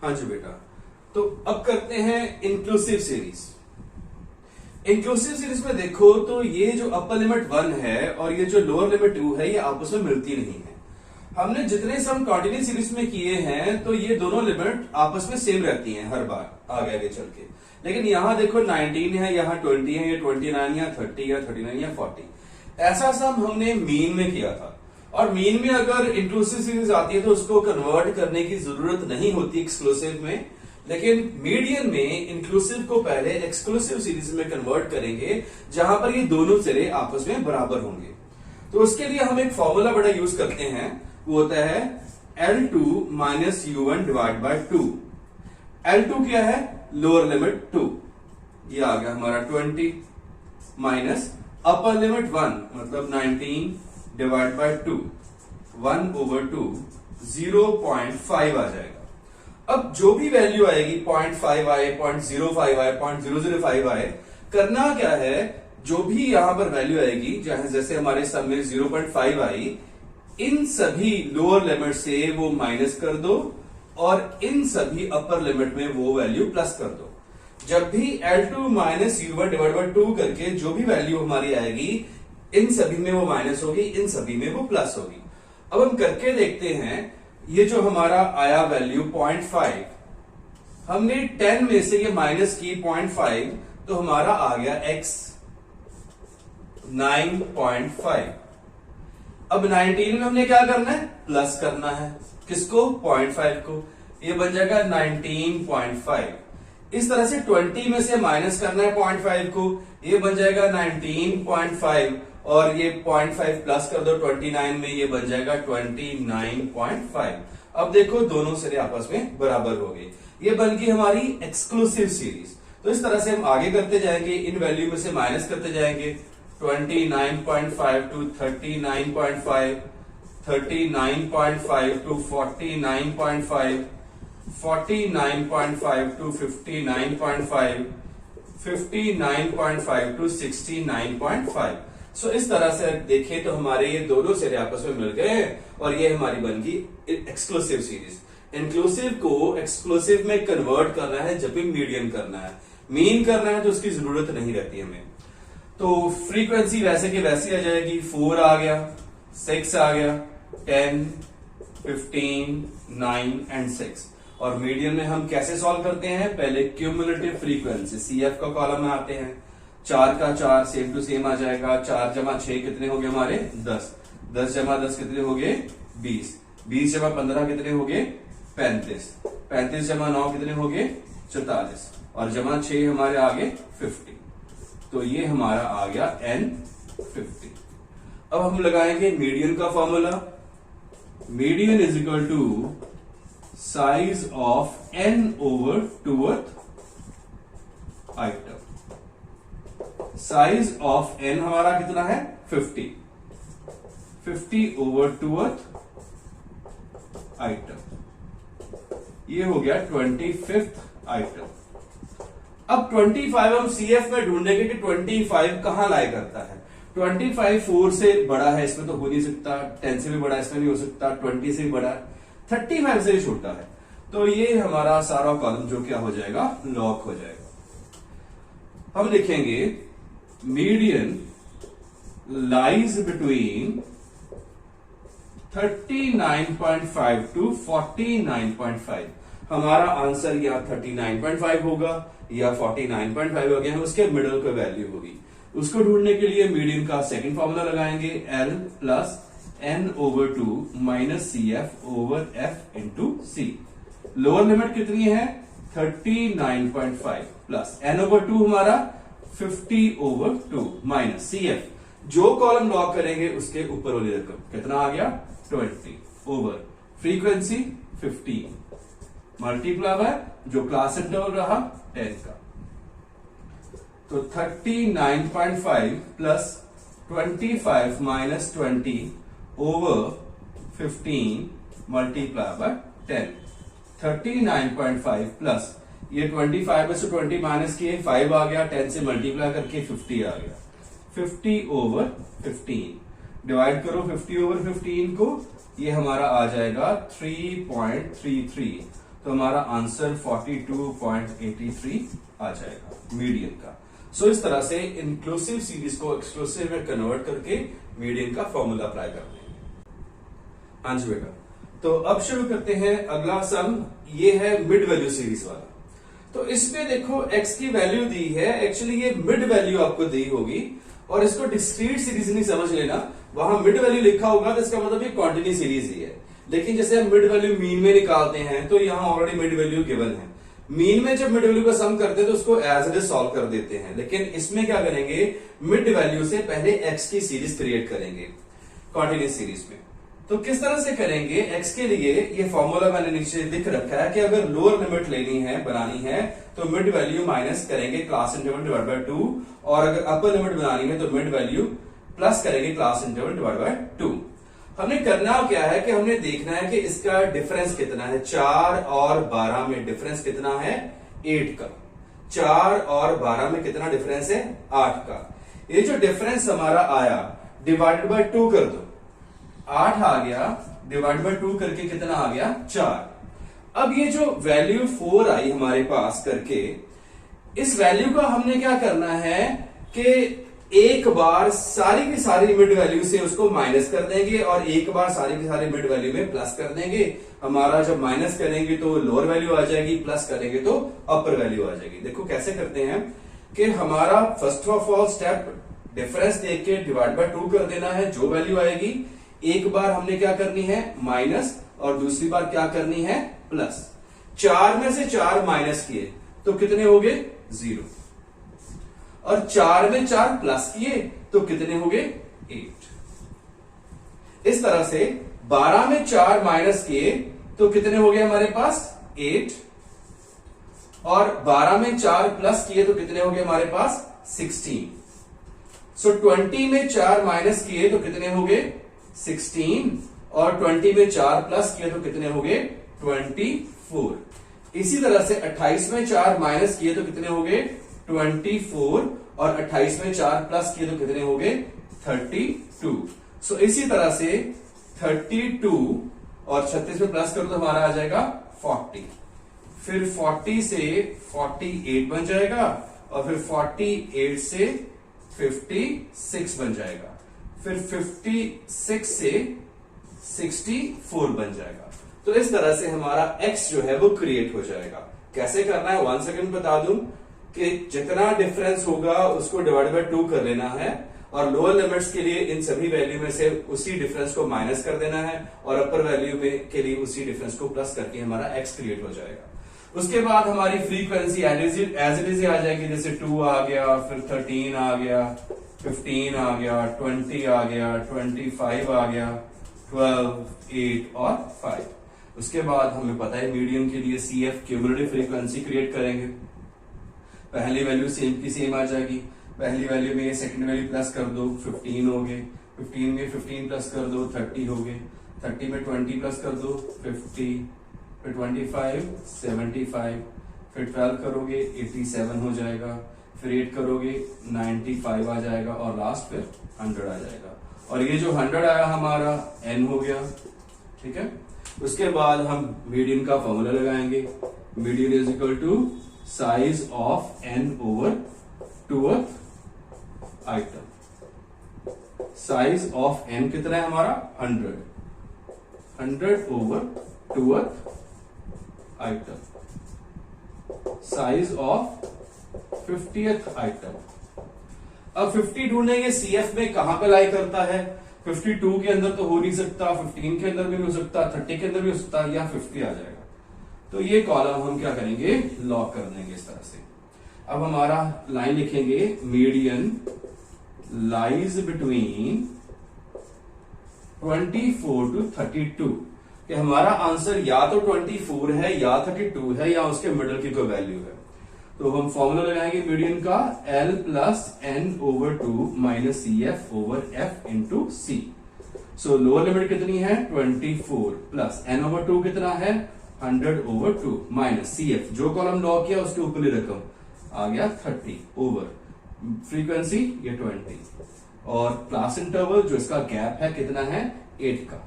हाँ जी बेटा। तो अब करते हैं इंक्लूसिव सीरीज। इंक्लूसिव सीरीज में देखो तो ये जो अपर लिमिट 1 है और ये जो लोअर लिमिट 2 है ये आपस में मिलती नहीं है। हमने जितने सम कॉन्टिन्यूस सीरीज में किए हैं तो ये दोनों लिमिट आपस में सेम रहती हैं हर बार आगे आगे चल के। लेकिन यहां देखो 19 है, यहाँ 20 है, ये 29 या 30 या 39 या 40। ऐसा सम हमने मीन में किया था और मीन में अगर इंक्लूसिव सीरीज आती है तो उसको कन्वर्ट करने की जरूरत नहीं होती एक्सक्लूसिव में। लेकिन मीडियन में इंक्लूसिव को पहले एक्सक्लूसिव सीरीज में कन्वर्ट करेंगे जहां पर ये दोनों सिरे आपस में बराबर होंगे। तो उसके लिए हम एक फॉर्मूला बड़ा यूज करते हैं, वो होता है L2 minus U1 divide by 2। L2 क्या है? लोअर लिमिट 2, ये आ गया हमारा 20 माइनस अपर लिमिट 1 मतलब 19 डिवाइड बाय 2, 1/2 0.5 आ जाएगा। अब जो भी वैल्यू आएगी 0.5 आए, 0.05 आए, 0.005 आए, करना क्या है, जो भी यहां पर वैल्यू आएगी जैसे हमारे सम में 0.5 आई, इन सभी लोअर लिमिट से वो माइनस कर दो और इन सभी अपर लिमिट में वो वैल्यू प्लस कर दो। जब भी L2 minus U1 divide by 2 करके जो भी वैल्यू हमारी आएगी इन सभी में वो माइनस होगी, इन सभी में वो प्लस होगी। अब हम करके देखते हैं, ये जो हमारा आया वैल्यू 0.5, हमने 10 में से ये माइनस की 0.5 तो हमारा आ गया x 9.5। अब 19 में हमने क्या करना है? प्लस करना है। किसको? 0.5 को। ये बन जाएगा 19.5। इस तरह से 20 में से माइनस करना है 0.5 को, ये बन जाएगा 19.5 और ये 0.5 प्लस कर दो 29 में, ये बन जाएगा 29.5। अब देखो दोनों सिरे आपस में बराबर हो गए। ये बन गई हमारी एक्सक्लूसिव सीरीज। तो इस तरह से हम आगे करते जाएंगे, इन वैल्यू में से माइनस करते जाएंगे। 29.5 टू 39.5, 39.5 टू 49.5, 49.5 टू 59.5, 59.5 टू 69.5। सो इस तरह से देखें तो हमारे ये दोनों सिरे आपस में मिल गए और ये हमारी बन गई एक्सक्लूसिव सीरीज। इंक्लूसिव को एक्सक्लूसिव में कन्वर्ट करना है जब भी मीडियन करना है, मीन करना है तो उसकी जरूरत नहीं रहती हमें। तो फ्रीक्वेंसी वैसे की वैसी आ जाएगी, 4 आ गया, 6 आ गया, 10, 15, 9 एंड 6। और मीडियन में हम कैसे सॉल्व करते हैं? पहले क्यूमुलेटिव फ्रीक्वेंसी CF का कॉलम में आते हैं, 4 का 4 सेम टू सेम आ जाएगा। 4 जमा 6 कितने हो गए हमारे? 10, 10 जमा 10 कितने हो गए? 20, 20 जमा 15 कितने हो गए? 35, 35 जमा 9 कितने हो गए? 44 और जमा 6 हमारे आ गए 50। तो ये हमारा आ गया N50। अब हम लगाएंगे मीडियन का formula. Median is equal to size of N/2th item. Size of N हमारा कितना है? 50, 50/2th आइटम। ये हो गया 25th आइटम। अब 25 हम CF में ढूंढेंगे कि 25 कहां लाई करता है। 25 4 से बड़ा है, इसमें तो हो नहीं सकता, 10 से भी बड़ा इसमें नहीं हो सकता, 20 से भी बड़ा, 35 से भी छोटा है। तो ये हमारा सारा कॉलम जो क्या हो जाएगा? लॉक हो जाएगा। हम लिखेंगे मीडियन लाइज बिटवीन 39.5 टू 49.5। हमारा आंसर या 39.5 होगा या 49.5 हो गया, उसके मिडल का वैल्यू होगी। उसको ढूंढने के लिए मीडियन का सेकंड फॉर्मूला लगाएंगे, L plus N/2 minus CF/F into C। Lower limit कितनी है? 39.5 प्लस N/2 हमारा 50/2 माइनस CF। जो कॉलम लॉक करेंगे उसके ऊपर वाली रकम कितना आ गया? 20 ओवर फ्रीक्वेंसी 15 मल्टीप्लाई बाय जो क्लास इंटरवल रहा 10 का। तो 39.5 plus 25 minus 20 over 15 multiply by 10। 39.5 plus ये 25 में से 20 माइनस किए 5 आ गया, 10 से मल्टीप्लाई करके 50 आ गया। 50/15 डिवाइड करो 50/15 को, ये हमारा आ जाएगा 3.33। तो हमारा आंसर 42.83 आ जाएगा मीडियन का। सो इस तरह से इंक्लूसिव सीरीज को एक्सक्लूसिव में कन्वर्ट करके मीडियन का फॉर्मूला अप्लाई कर देंगे। हाँ जी बेटा, तो अब शुरू करते हैं अगला सम। ये है मिड वैल्यू सीरीज वाला। तो इसमें देखो x की वैल्यू दी है, एक्चुअली ये मिड वैल्यू आपको दी होगी और इसको डिस्क्रीट सीरीज नहीं समझ लेना। वहां मिड वैल्यू लिखा होगा तो इसका मतलब ये कॉन्टिन्यू सीरीज ही है। लेकिन जैसे हम मिड वैल्यू मीन में निकालते हैं तो यहां ऑलरेडी मिड वैल्यू गिवन है। मीन में जब मिड वैल्यू का सम करते हैं तो उसको एज इट इज सॉल्व कर देते हैं। लेकिन इसमें क्या करेंगे, मिड वैल्यू से पहले x की सीरीज क्रिएट करेंगे कॉन्टिन्यूस सीरीज में। तो किस तरह से करेंगे, x के लिए ये फॉर्मूला मैंने नीचे लिख रखा है कि अगर लोअर लिमिट लेनी है, बनानी है, तो मिड वैल्यू माइनस करेंगे क्लास इंटरवल डिवाइड बाय 2, और अगर अपर लिमिट बनानी है तो मिड वैल्यू प्लस करेंगे क्लास इंटरवल डिवाइड बाय 2। हमने करना क्या है कि हमने देखना है कि इसका डिफरेंस कितना है। 4 और 12 में डिफरेंस कितना है, 8 का। 4 और 12 में कितना डिफरेंस है, 8 का। ये जो डिफरेंस हमारा आया डिवाइडेड बाय 2 कर दो, 8 आ गया, डिवाइड बाय 2 करके कितना आ गया, 4। अब ये जो वैल्यू 4 आई हमारे पास करके, इस वैल्यू का हमने क्या करना है कि एक बार सारी की सारी मिड वैल्यू से उसको माइनस कर देंगे और एक बार सारी की सारी मिड वैल्यू में प्लस कर देंगे। हमारा जब माइनस करेंगे तो लोअर वैल्यू आ जाएगी, प्लस करेंगे तो अपर वैल्यू आ जाएगी। देखो कैसे करते हैं कि हमारा first of all step difference देख के डिवाइड बाय 2 कर देना है। जो वैल्यू आएगी एक बार हमने क्या करनी है, माइनस, और दूसरी बार क्या करनी है, प्लस। 4 में से 4 माइनस किए तो कितने हो गए, 0, और 4 में 4 प्लस किए तो कितने हो गए, 8। इस तरह से 12 में 4 माइनस किए तो कितने हो गए हमारे पास, 8, और 12 में 4 प्लस किए तो कितने हो गए हमारे पास, 16। सो 20 में 4 माइनस किए तो कितने हो गए, 16, और 20 में 4 प्लस किए तो कितने हो गए, 24। इसी तरह से 28 में 4 माइनस किए तो कितने हो गए, 24, और 28 में 4 प्लस किए तो कितने हो गए, 32। सो इसी तरह से 32 और 36 में प्लस करो तो हमारा आ जाएगा 40। फिर 40 से 48 बन जाएगा, और फिर 48 से 56 बन जाएगा, फिर 56 से 64 बन जाएगा। तो इस तरह से हमारा x जो है वो क्रिएट हो जाएगा। कैसे करना है 1 सेकंड बता दूं कि जितना डिफरेंस होगा उसको डिवाइड बाय 2 कर लेना है, और लोअर लिमिट्स के लिए इन सभी वैल्यू में से उसी डिफरेंस को माइनस कर देना है, और अपर वैल्यू में के लिए उसी डिफरेंस को प्लस करके हमारा x क्रिएट हो जाएगा। उसके बाद हमारी फ्रीक्वेंसी एज इट इज आ जाएगी। जैसे 2 आ गया, फिर 13 आ गया, 15 आ गया, 20 आ गया, 25 आ गया, 12, 8 और 5। उसके बाद हमें पता है मीडियन के लिए CF क्यूमुलेटिव फ्रीक्वेंसी क्रिएट करेंगे। पहली वैल्यू सेम की सेम आ जाएगी। पहली वैल्यू में सेकंड वैल्यू प्लस कर दो, 15 हो गए, 15 में 15 प्लस कर दो, 30 हो गए, 30 में 20 प्लस कर दो, 50, फिर 25, 75, फिर 12 करोगे 87 हो जाएगा, फिर 8 करोगे 95 आ जाएगा, और लास्ट फिर 100 आ जाएगा। और ये जो 100 आया हमारा n हो गया, ठीक है। उसके बाद हम मीडियन का फॉर्मूला लगाएंगे। Median is equal to size of n over 2th item. Size of n कितना है हमारा, 100 over 2th item. Size of 50th item. अब 50 ढूंढेंगे CF में कहां पे लाई करता है। 52 के अंदर तो हो नहीं सकता, 15 के अंदर भी नहीं हो सकता, 30 के अंदर भी हो सकता, या 50 आ जाएगा। तो ये कॉलम हम क्या करेंगे, लॉक कर देंगे इस तरह से। अब हमारा लाइन लिखेंगे, मीडियन लाइज बिटवीन 24 to 32, कि हमारा आंसर या तो 24 है या 32 है, या उसके मिडल की कोई वैल्यू है। तो हम फॉर्मूला लगाएंगे मीडियन का, L plus n over 2 minus CF over F into C। सो लोअर लिमिट कितनी है, 24, प्लस n ओवर 2 कितना है, 100 ओवर 2 माइनस CF, जो कॉलम लॉ किया उसके ऊपरली रकम आ गया 30 ओवर फ्रीक्वेंसी ये 20, और क्लास इंटरवल जो इसका गैप है कितना है, 8 का।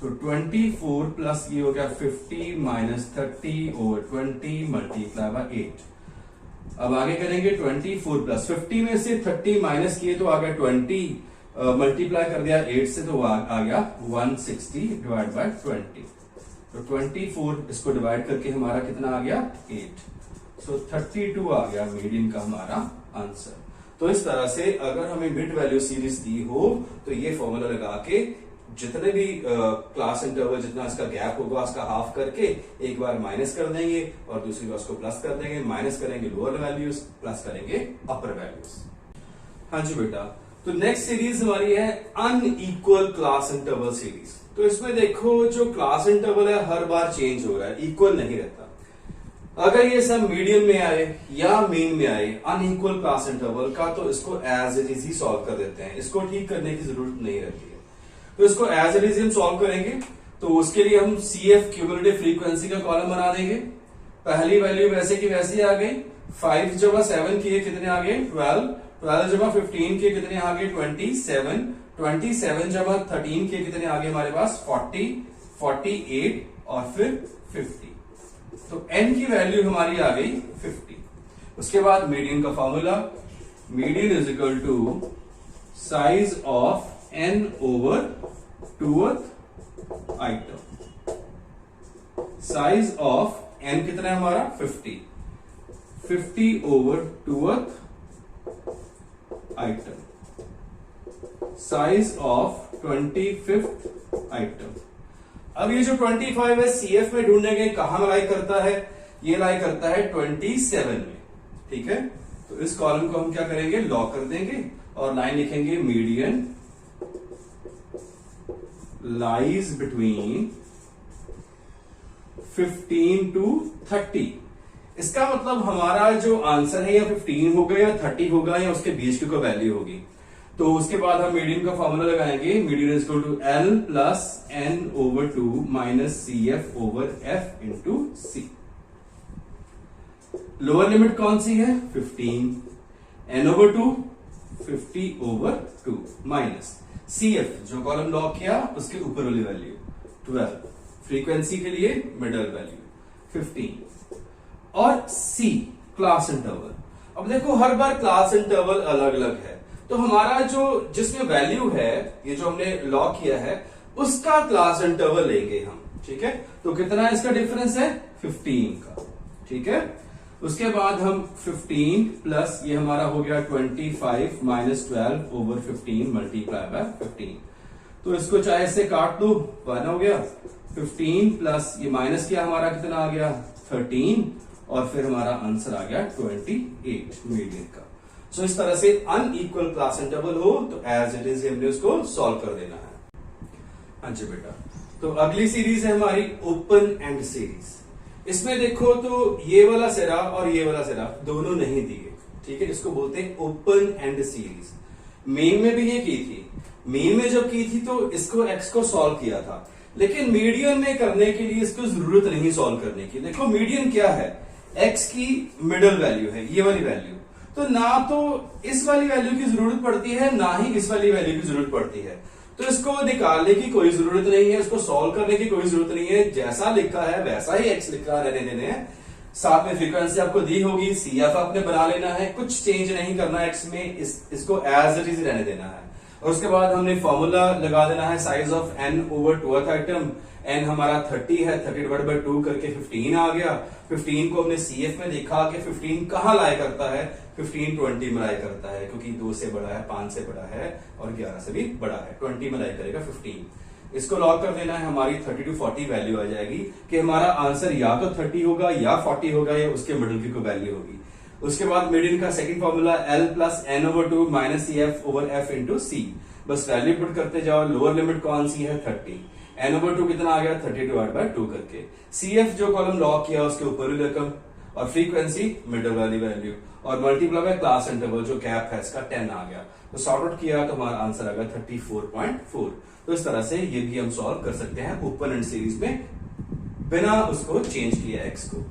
तो 24 प्लस ये हो गया 50 माइनस 30 ओवर 20 मल्टीप्लाई बाय 8। अब आगे करेंगे 24 प्लस 50 में से 30 माइनस किए तो आ गया 20 मल्टीप्लाई कर दिया 8 से तो आ गया 160 डिवाइड बाय 20। तो 24 इसको डिवाइड करके हमारा कितना आ गया 8। सो 32 आ गया मीडियन का हमारा आंसर। तो इस तरह से अगर हमें मिड वैल्यू सीरीज दी हो तो ये फॉर्मूला लगा के जितने भी क्लास इंटरवल जितना इसका गैप होगा उसका हाफ करके एक बार माइनस कर देंगे और दूसरी बार उसको प्लस कर देंगे, माइनस करेंगे लोअर वैल्यूज, प्लस करेंगे अपर वैल्यूज। हाँ जी बेटा, तो नेक्स्ट सीरीज हमारी है अनइक्वल क्लास इंटरवल सीरीज। तो इसमें देखो जो क्लास इंटरवल है हर बार चेंज हो रहा है, इक्वल नहीं रहता। अगर ये सब मीडियम में आए या मीन में आए अनइक्वल क्लास इंटरवल का, तो इसको एज इट इज ही सॉल्व कर देते हैं, इसको ठीक करने की जरूरत नहीं रहती है। तो इसको एज इट इज हम सॉल्व करेंगे तो उसके लिए हम CF क्यूमुलेटिव फ्रीक्वेंसी का कॉलम बना देंगे। पहली वैल्यू वैसे की वैसी आ गई, 5 जमा 7 किए कितने आ गए 12, 12 जमा 15 किए कितने आ गए 27, 27 जमा 13 किए कितने आ गए हमारे पास 40, 48 और फिर 50। तो n की वैल्यू हमारी आ गई 50। उसके बाद मीडियन का formula, median is equal to size of n over 2th item. Size of n कितना है हमारा 50, 50 over 2th item. Size of 25th item. अब ये जो 25 है CF में ढूंढने के कहां लाई करता है, ये लाई करता है 27 में। ठीक है, तो इस कॉलम को हम क्या करेंगे लॉक कर देंगे और लाइन लिखेंगे मीडियन लाइज बिटवीन 15 to 30। इसका मतलब हमारा जो आंसर है या 15 होगा या 30 होगा या उसके बीच की कोई वैल्यू होगी। तो उसके बाद हम मीडियन का फॉर्मूला लगाएंगे, median is equal to L plus N over 2 minus CF over F into C। Lower limit कौन सी है 15, N over 2 50 over 2 minus CF जो कॉलम लॉक किया उसके ऊपर वाली वैल्यू 12, फ्रीक्वेंसी के लिए मिडल वैल्यू 15 और C क्लास इंटरवल। अब देखो हर बार क्लास इंटरवल अलग अलग है, तो हमारा जो जिसमें वैल्यू है ये जो हमने लॉक किया है उसका क्लास इंटरवल लेंगे हम। ठीक है, तो कितना इसका डिफरेंस है 15 का। ठीक है, उसके बाद हम 15 प्लस ये हमारा हो गया 25 माइनस 12 ओवर 15 मल्टीप्लाई बाय 15। तो इसको चाहे से काट दो 1 हो गया, 15 प्लस ये माइनस किया हमारा कितना आ गया 13 और फिर हमारा आंसर आ गया 28 मीडियन का। सो इस तरह से अनइक्वल क्लास इंटरवल हो तो एज इट इज हमने उसको सॉल्व कर देना है। हाँ जी बेटा, तो अगली सीरीज है हमारी ओपन एंड सीरीज। इसमें देखो तो ये वाला सिरा और ये वाला सिरा दोनों नहीं दिए। ठीक है, इसको बोलते हैं ओपन एंड सीरीज। मेन में भी ये की थी, मेन में जब की थी तो इसको x को सॉल्व किया था, लेकिन मीडियन में करने के लिए इसको जरूरत नहीं सॉल्व करने की। देखो मीडियन क्या है, x की मिडल वैल्यू है ये वाली वैल्यू, तो ना तो इस वाली वैल्यू की जरूरत पड़ती है ना ही इस वाली वैल्यू की जरूरत पड़ती है। तो इसको निकालने की कोई जरूरत नहीं है, इसको सॉल्व करने की कोई जरूरत नहीं है, जैसा लिखा है वैसा ही x लिखा रहने देने हैं। साथ में फ्रीक्वेंसी आपको दी होगी, CF आपने बना लेना है, कुछ चेंज नहीं करना है x में, इसको एज इट इज रहने देना है। और उसके बाद हमने फॉर्मूला लगा देना है size of n over 2th item. n हमारा 30 है, 30 डिवाइड बाय 2 करके 15 आ गया। 15 को हमने CF में देखा कि 15 कहां लाई करता है, 15 20 में लाई करता है, क्योंकि 2 से बड़ा है, 5 से बड़ा है और 11 से भी बड़ा है, 20 में लाई करेगा 15। इसको लॉक कर देना है, हमारी 30 to 40 वैल्यू आ जाएगी कि हमारा आंसर या तो 30 होगा या 40 होगा या उसके मिडिल की कोई वैल्यू होगी। उसके बाद मीडियन का second formula L plus N over 2 minus CF over F into C। बस वैल्यू पुट करते जाओ, लोअर लिमिट कौन सी है 30, N ओवर 2 कितना आ गया 30 डिवाइड बाय 2 करके, CF जो कॉलम लॉक किया उसके ऊपर ही रकम और फ्रीक्वेंसी मिडल वाली वैल्यू और मल्टीप्लाई बाय क्लास इंटरवल जो गैप है इसका 10 आ गया। तो सॉर्ट आउट किया तो हमारा आंसर आ गया 34.4। तो इस तरह से ये भी हम सॉल्व कर सकते हैं ओपन एंड सीरीज में बिना उसको चेंज किया x को।